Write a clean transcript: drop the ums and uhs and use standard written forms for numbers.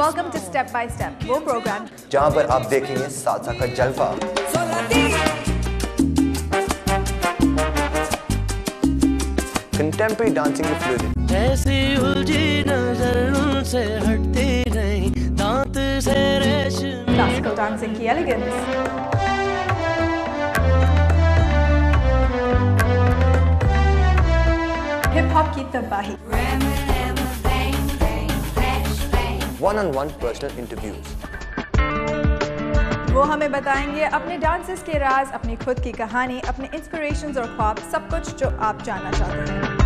Welcome to Step by Step, वो programme जहाँ पर आप देखेंगे सालसा का जलवा। Contemporary dancing की fluidity। ऐसी उलझी नजर उनसे हटती नहीं, दांत से रेशम। Classical dancing की elegance। Hip hop की तबाही। One-on-one personal interviews। वो हमें बताएंगे अपने डांसेस के राज, अपनी खुद की कहानी, अपने इंस्पिरेशंस और ख्वाब, सब कुछ जो आप जानना चाहते हैं।